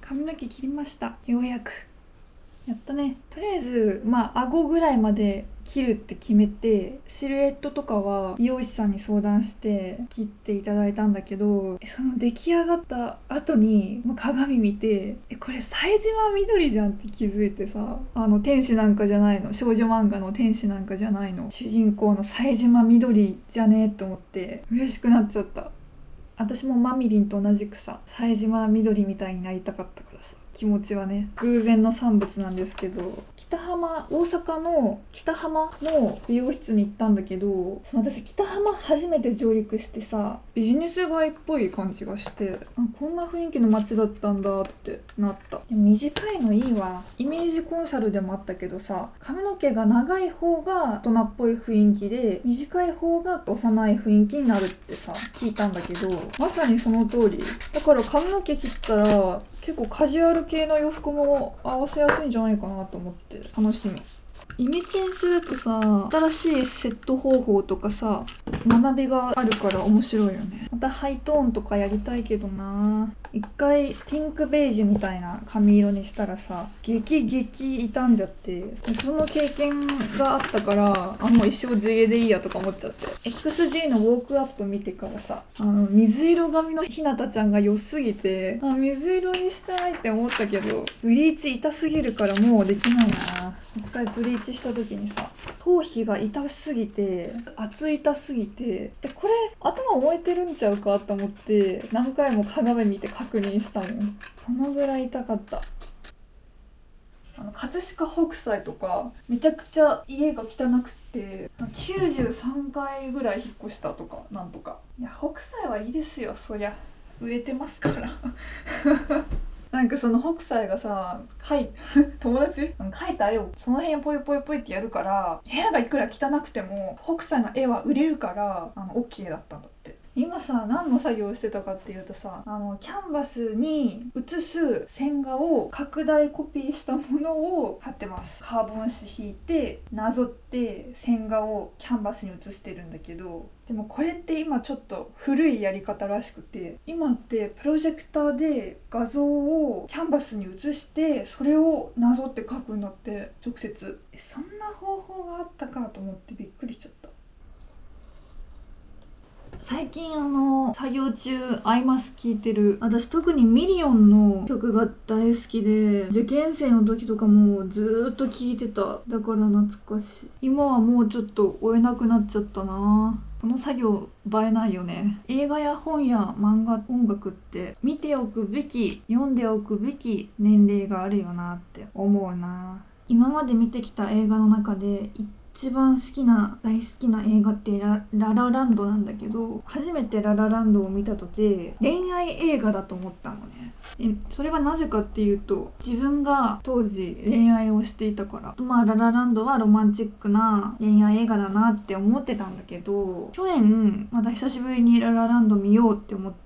髪の毛切りました。ようやくやったね。とりあえず顎ぐらいまで切るって決めて、シルエットとかは美容師さんに相談して切っていただいたんだけど、その出来上がった後に鏡見て、これ冴島みどりじゃんって気づいてさ、天使なんかじゃないの、少女漫画の天使なんかじゃないの、主人公の冴島みどりじゃねえと思って嬉しくなっちゃった。私もマミリンと同じくさ、冴島みどりみたいになりたかったからさ、気持ちはね、偶然の産物なんですけど、大阪の北浜の美容室に行ったんだけど、私北浜初めて上陸してさ、ビジネス街っぽい感じがして、こんな雰囲気の街だったんだってなった。でも短いのいいわ。イメージコンサルでもあったけどさ、髪の毛が長い方が大人っぽい雰囲気で、短い方が幼い雰囲気になるってさ、聞いたんだけど、まさにその通り。だから髪の毛切ったら結構カジュアル系の洋服も合わせやすいんじゃないかなと思って楽しみ。イメチェンするとさ、新しいセット方法とかさ、学びがあるから面白いよね。またハイトーンとかやりたいけどな。一回ピンクベージュみたいな髪色にしたらさ、激傷んじゃって、その経験があったから、もう一生地毛でいいやとか思っちゃって、 XG のウォークアップ見てからさ、水色髪のひなたちゃんが良すぎて、水色にしたいって思ったけど、ブリーチ痛すぎるからもうできないな。一回ブリーチした時にさ、頭皮が痛すぎて、熱痛すぎて、これ頭燃えてるんちゃうかと思って何回も鏡見て確認したもん。そのぐらい痛かった。葛飾北斎とかめちゃくちゃ家が汚くて93回ぐらい引っ越したとかなんとか。いや北斎はいいですよ、そりゃ売れてますからなんかその北斎がさ、友達描いた絵をその辺ポイポイポイってやるから、部屋がいくら汚くても北斎の絵は売れるからOK だったんだって。今さ、何の作業をしてたかっていうとさ、キャンバスに写す線画を拡大コピーしたものを貼ってます。カーボン紙引いてなぞって線画をキャンバスに写してるんだけど、でもこれって今ちょっと古いやり方らしくて、今ってプロジェクターで画像をキャンバスに写してそれをなぞって描くんだって、直接。そんな方法があったかと思ってびっくりしちゃった。最近作業中アイマス聴いてる。私特にミリオンの曲が大好きで、受験生の時とかもずーっと聴いてた。だから懐かしい。今はもうちょっと追えなくなっちゃったな。この作業映えないよね。映画や本や漫画、音楽って見ておくべき、読んでおくべき年齢があるよなって思うな。今まで見てきた映画の中で一番大好きな映画ってララランドなんだけど、初めてララランドを見た時恋愛映画だと思ったのね。それはなぜかっていうと、自分が当時恋愛をしていたから。ララランドはロマンチックな恋愛映画だなって思ってたんだけど、去年また久しぶりにララランド見ようって思って、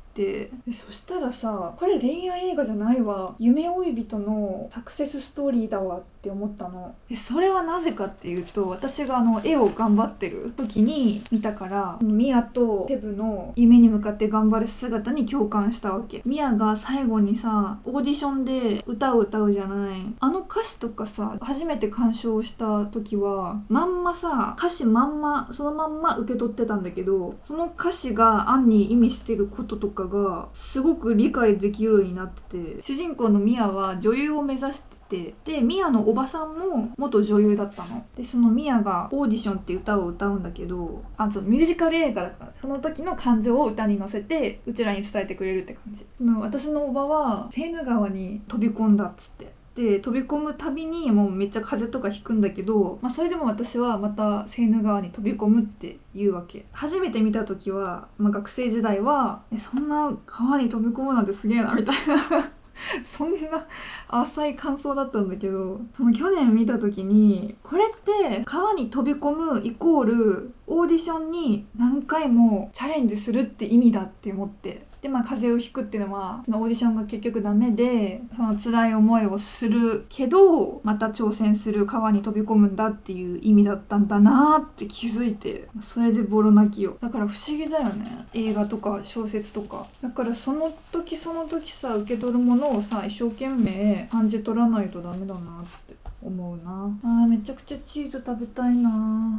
そしたらさ、これ恋愛映画じゃないわ、夢追い人のサクセスストーリーだわって思ったの。それはなぜかっていうと、私が絵を頑張ってる時に見たから、ミアとセブの夢に向かって頑張る姿に共感したわけ。ミアが最後にさ、オーディションで歌を歌うじゃない。歌詞とかさ、初めて鑑賞した時はまんまさ、歌詞そのまんま受け取ってたんだけど、その歌詞が暗に意味してることとかがすごく理解できるようになってて、主人公のミアは女優を目指してて、でミアのおばさんも元女優だったので、そのミアがオーディションって歌を歌うんだけど、ミュージカル映画だから、その時の感情を歌に乗せてうちらに伝えてくれるって感じ。私のおばはセーヌ川に飛び込んだっつって、で飛び込むたびにもうめっちゃ風とか引くんだけど、それでも私はまたセーヌ川に飛び込むって言うわけ。初めて見た時は、学生時代はそんな川に飛び込むなんてすげえなみたいなそんな浅い感想だったんだけど、その去年見た時に、これって川に飛び込むイコールオーディションに何回もチャレンジするって意味だって思って、で風邪をひくっていうのは、そのオーディションが結局ダメで、その辛い思いをするけどまた挑戦する、川に飛び込むんだっていう意味だったんだなって気づいて、それでボロ泣きよ。だから不思議だよね、映画とか小説とか。だからその時その時さ、受け取るもののをさ一生懸命感じ取らないとダメだなって思うな。めちゃくちゃチーズ食べたいな。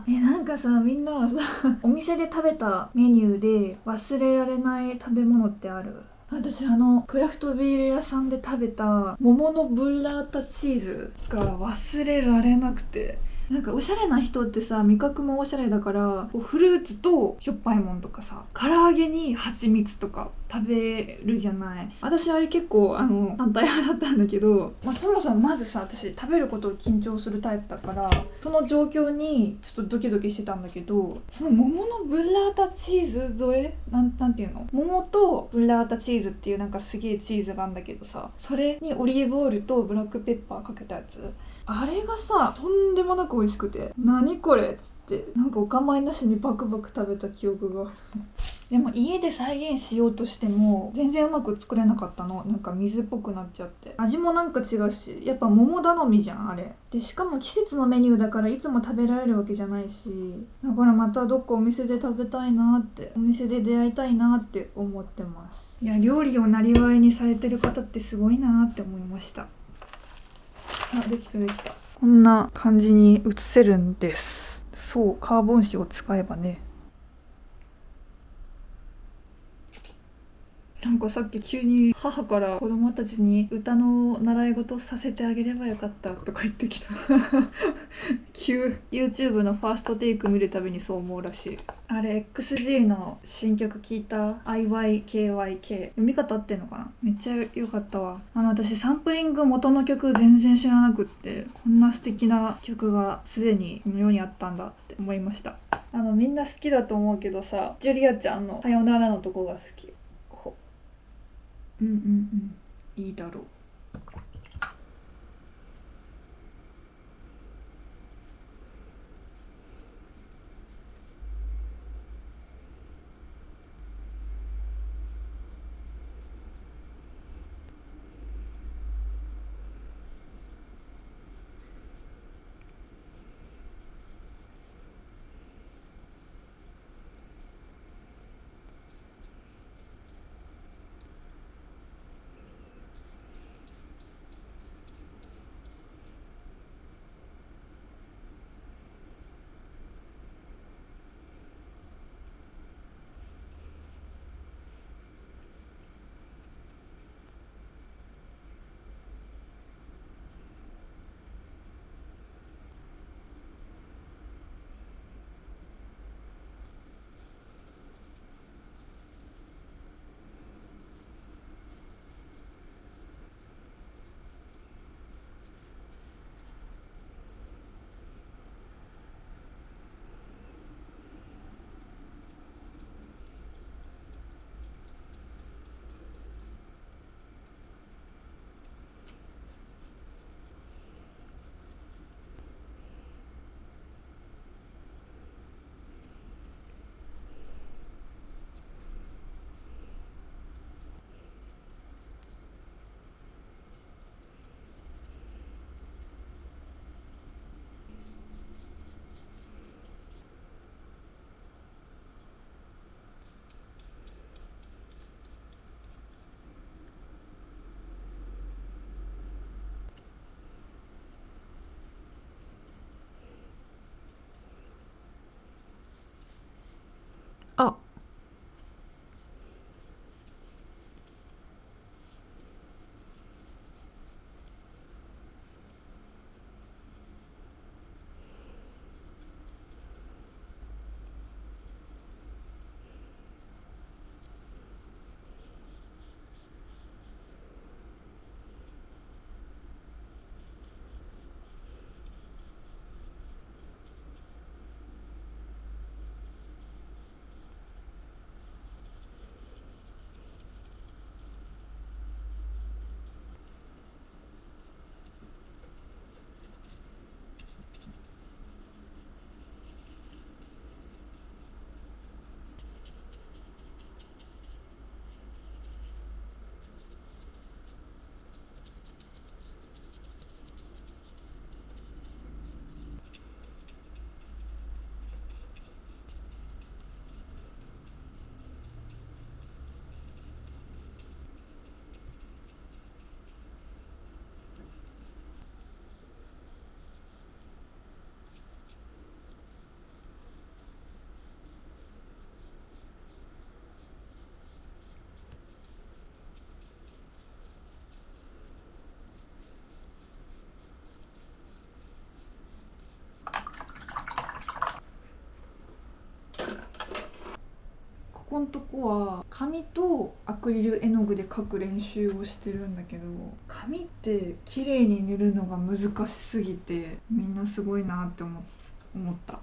なんかさ、みんなはさお店で食べたメニューで忘れられない食べ物ってある？私クラフトビール屋さんで食べた桃のブッラータチーズが忘れられなくて、なんかおしゃれな人ってさ、味覚もおしゃれだからこうフルーツとしょっぱいもんとかさ、唐揚げに蜂蜜とか食べるじゃない。私あれ結構反対派だったんだけど、そもそもまずさ、私食べることを緊張するタイプだから、その状況にちょっとドキドキしてたんだけど、その桃のブッラータチーズ添えなんていうの、桃とブッラータチーズっていうなんかすげえチーズがあるんだけどさ、それにオリーブオイルとブラックペッパーかけたやつ、あれがさとんでもなく美味しくて、何これっつってなんかお構いなしにバクバク食べた記憶がでも家で再現しようとしても全然うまく作れなかったの。なんか水っぽくなっちゃって、味もなんか違うし、やっぱ桃頼みじゃんあれで。しかも季節のメニューだからいつも食べられるわけじゃないし、だからまたどっかお店で食べたいなって、お店で出会いたいなって思ってます。いや、料理をなりわいにされてる方ってすごいなって思いました。できたできた。こんな感じに写せるんです。そう、カーボン紙を使えばね。なんかさっき急に母から子供たちに歌の習い事させてあげればよかったとか言ってきた急。 YouTube のファーストテイク見るたびにそう思うらしい。あれ XG の新曲聞いた？ IYKYK 読み方合ってんのかな。めっちゃ良かったわ。私サンプリング元の曲全然知らなくって、こんな素敵な曲がすでにこの世にあったんだって思いました。みんな好きだと思うけどさ、ジュリアちゃんのさよならのとこが好き。いいだろう。んとこは紙とアクリル絵の具で描く練習をしてるんだけど、紙って綺麗に塗るのが難しすぎてみんなすごいなって思った。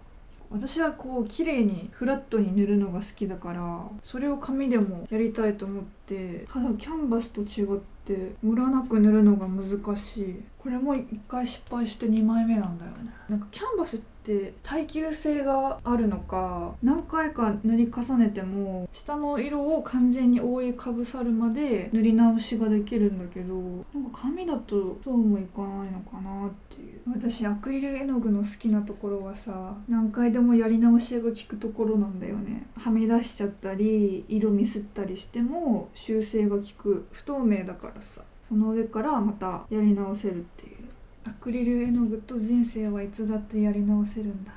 私はこう綺麗にフラットに塗るのが好きだから、それを紙でもやりたいと思って、ただキャンバスと違ってムラなく塗るのが難しい。これも1回失敗して2枚目なんだよね。なんかキャンバスって耐久性があるのか、何回か塗り重ねても下の色を完全に覆いかぶさるまで塗り直しができるんだけど、なんか紙だとそうもいかないのかなっていう。私アクリル絵の具の好きなところはさ、何回でもやり直しが効くところなんだよね。はみ出しちゃったり色ミスったりしても修正が効く。不透明だからさ、その上からまたやり直せるっていう。アクリル絵の具と人生はいつだってやり直せるんだ。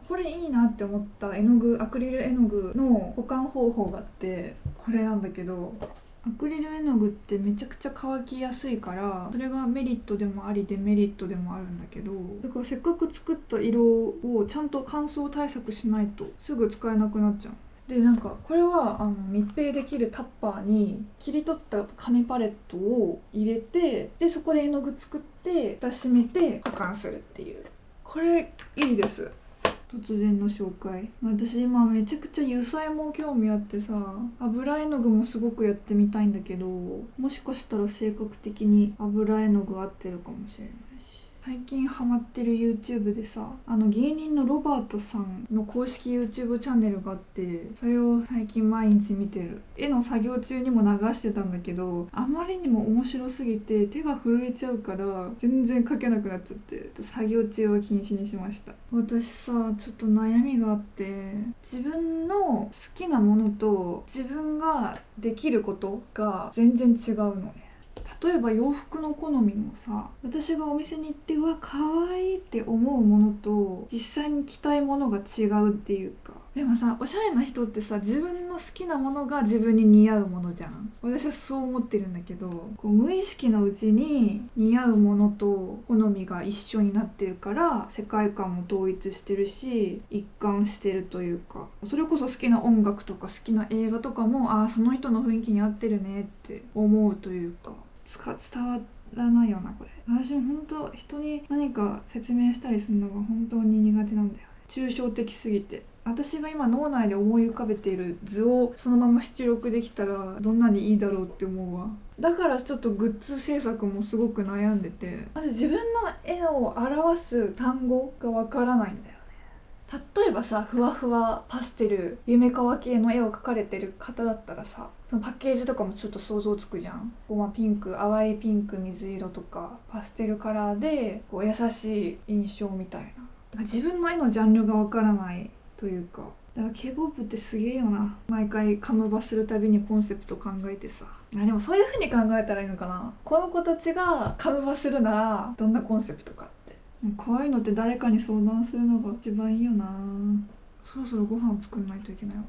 これいいなって思った絵の具、アクリル絵の具の保管方法があって、これなんだけど、アクリル絵の具ってめちゃくちゃ乾きやすいから、それがメリットでもありデメリットでもあるんだけど、だからせっかく作った色をちゃんと乾燥対策しないとすぐ使えなくなっちゃう。でなんかこれは密閉できるタッパーに切り取った紙パレットを入れて、でそこで絵の具作って蓋閉めて保管するっていう。これいいです。突然の紹介。私今めちゃくちゃ油彩も興味あってさ、油絵の具もすごくやってみたいんだけど、もしかしたら性格的に油絵の具合ってるかもしれないし。最近ハマってる YouTube でさ、芸人のロバートさんの公式 YouTube チャンネルがあって、それを最近毎日見てる。絵の作業中にも流してたんだけど、あまりにも面白すぎて手が震えちゃうから全然描けなくなっちゃって、作業中は禁止にしました。私さ、ちょっと悩みがあって、自分の好きなものと自分ができることが全然違うのね。例えば洋服の好みもさ、私がお店に行ってうわ可愛いって思うものと実際に着たいものが違うっていうか。でもさ、おしゃれな人ってさ、自分の好きなものが自分に似合うものじゃん。私はそう思ってるんだけど、こう無意識のうちに似合うものと好みが一緒になってるから、世界観も統一してるし一貫してるというか、それこそ好きな音楽とか好きな映画とかも、その人の雰囲気に合ってるねって思うというか、伝わらないよなこれ。私も本当人に何か説明したりするのが本当に苦手なんだよね。抽象的すぎて。私が今脳内で思い浮かべている図をそのまま出力できたらどんなにいいだろうって思うわ。だからちょっとグッズ制作もすごく悩んでて、まず自分の絵を表す単語がわからないんだよね。例えばさ、ふわふわパステル夢かわ系の絵を描かれてる方だったらさ、そのパッケージとかもちょっと想像つくじゃん。ピンク、淡いピンク、水色とかパステルカラーで優しい印象みたいな。自分の絵のジャンルがわからないというか、だから K-POP ってすげえよな。毎回カムバするたびにコンセプト考えてさ。でもそういう風に考えたらいいのかな。この子たちがカムバするならどんなコンセプトかって。こういうのって誰かに相談するのが一番いいよな。そろそろご飯作んないといけないわ。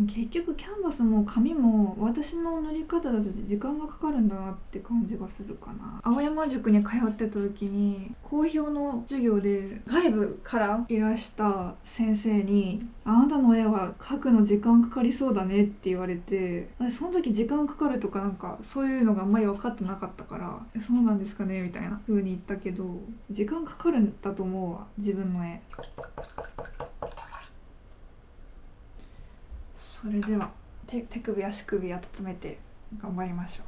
結局キャンバスも紙も私の塗り方だと時間がかかるんだなって感じがするかな。青山塾に通ってた時に公表の授業で外部からいらした先生に、あなたの絵は描くの時間かかりそうだねって言われて、私その時時間かかるとかなんかそういうのがあんまり分かってなかったから、そうなんですかねみたいな風に言ったけど、時間かかるんだと思うわ、自分の絵。それでは手首足首温めて頑張りましょう。